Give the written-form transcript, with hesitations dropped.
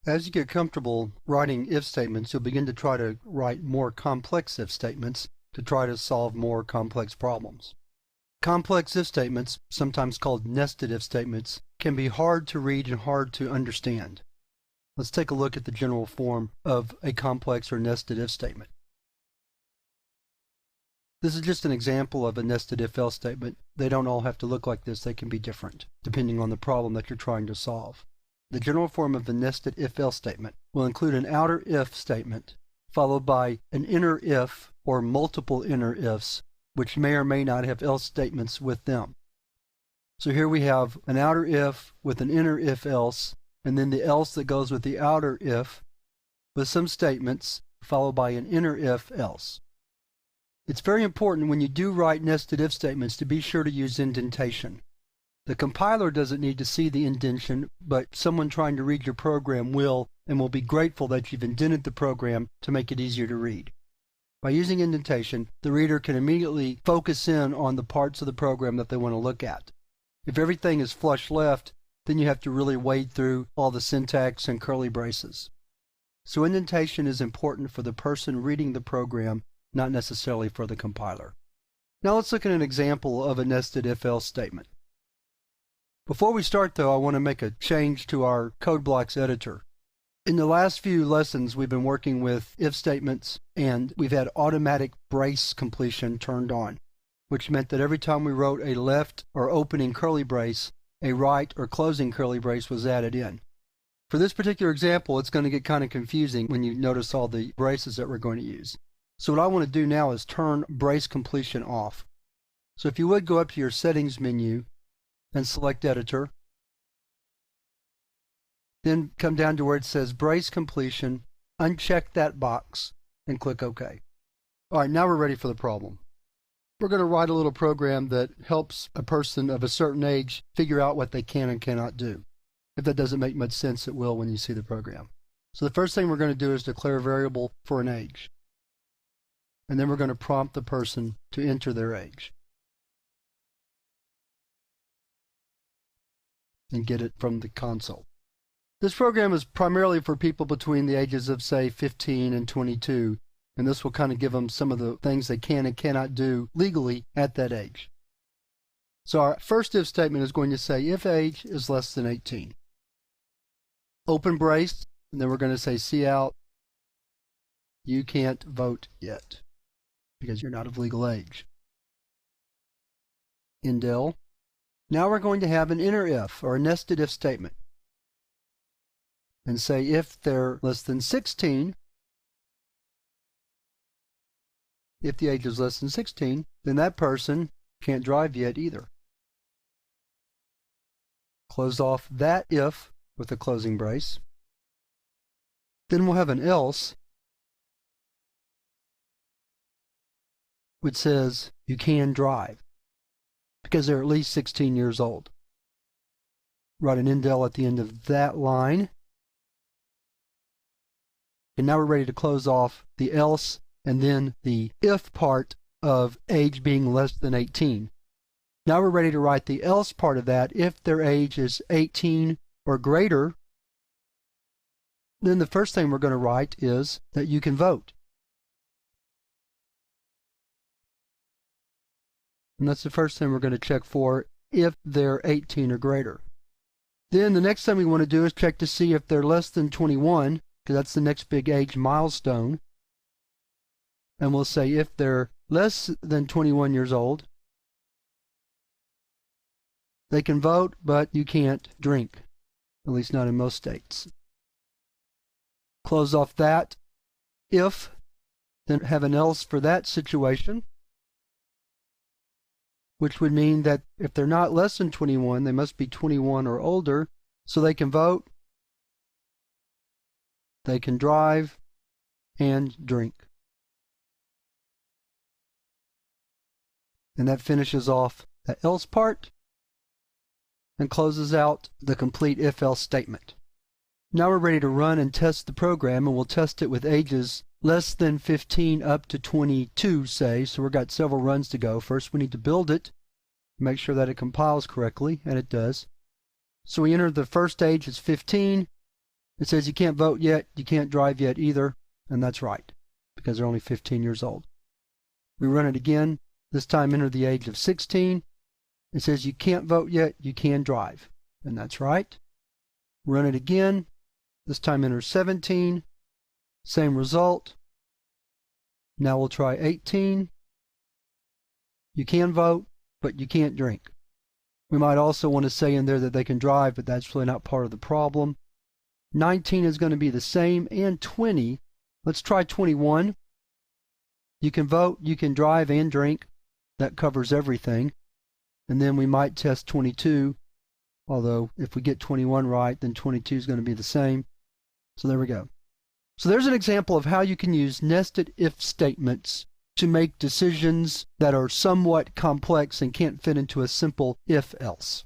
As you get comfortable writing if statements, you'll begin to try to write more complex if statements to try to solve more complex problems. Complex if statements, sometimes called nested if statements, can be hard to read and hard to understand. Let's take a look at the general form of a complex or nested if statement. This is just an example of a nested if-else statement. They don't all have to look like this. They can be different, depending on the problem that you're trying to solve. The general form of the nested if-else statement will include an outer if statement, followed by an inner if or multiple inner ifs, which may or may not have else statements with them. So here we have an outer if with an inner if-else, and then the else that goes with the outer if, with some statements, followed by an inner if-else. It's very important when you do write nested if statements to be sure to use indentation. The compiler doesn't need to see the indentation, but someone trying to read your program will, and will be grateful that you've indented the program to make it easier to read. By using indentation, the reader can immediately focus in on the parts of the program that they want to look at. If everything is flush left, then you have to really wade through all the syntax and curly braces. So indentation is important for the person reading the program, not necessarily for the compiler. Now let's look at an example of a nested if-else statement. Before we start though, I want to make a change to our code blocks editor. In the last few lessons, we've been working with if statements, and we've had automatic brace completion turned on, which meant that every time we wrote a left or opening curly brace, a right or closing curly brace was added in. For this particular example, it's going to get kind of confusing when you notice all the braces that we're going to use. So what I want to do now is turn brace completion off. So if you would go up to your settings menu and select editor, then come down to where it says brace completion, uncheck that box, and click OK. All right, now we're ready for the problem. We're going to write a little program that helps a person of a certain age figure out what they can and cannot do. If that doesn't make much sense, it will when you see the program. So the first thing we're going to do is declare a variable for an age. And then we're going to prompt the person to enter their age and get it from the console. This program is primarily for people between the ages of, say, 15 and 22, and this will kind of give them some of the things they can and cannot do legally at that age. So our first if statement is going to say if age is less than 18. Open brace, and then we're going to say cout, you can't vote yet, because you're not of legal age. Indel. Now we're going to have an inner if, or a nested if statement, and say if they're less than 16, if the age is less than 16, then that person can't drive yet either. Close off that if with a closing brace. Then we'll have an else, which says you can drive, because they're at least 16 years old. Write an indel at the end of that line. And now we're ready to close off the else and then the if part of age being less than 18. Now we're ready to write the else part of that. If their age is 18 or greater, then the first thing we're going to write is that you can vote. And that's the first thing we're going to check for if they're 18 or greater. Then the next thing we want to do is check to see if they're less than 21, because that's the next big age milestone. And we'll say if they're less than 21 years old, they can vote, but you can't drink, at least not in most states. Close off that if, then have an else for that situation, which would mean that if they're not less than 21, they must be 21 or older, so they can vote, they can drive, and drink. And that finishes off the else part and closes out the complete if-else statement. Now we're ready to run and test the program, and we'll test it with ages less than 15 up to 22, say. So we've got several runs to go. First we need to build it, make sure that it compiles correctly, and it does. So we enter the first age as 15, It says you can't vote yet, you can't drive yet either, and that's right, because they're only 15 years old. We run it again, this time enter the age of 16. It says you can't vote yet, you can drive, and that's right. Run it again, this time enter 17, same result. Now we'll try 18. You can vote, but you can't drink. We might also want to say in there that they can drive, but that's really not part of the problem. 19 is going to be the same, and 20. Let's try 21. You can vote, you can drive, and drink. That covers everything. And then we might test 22, although if we get 21 right, then 22 is going to be the same. So there we go. So there's an example of how you can use nested if statements to make decisions that are somewhat complex and can't fit into a simple if-else.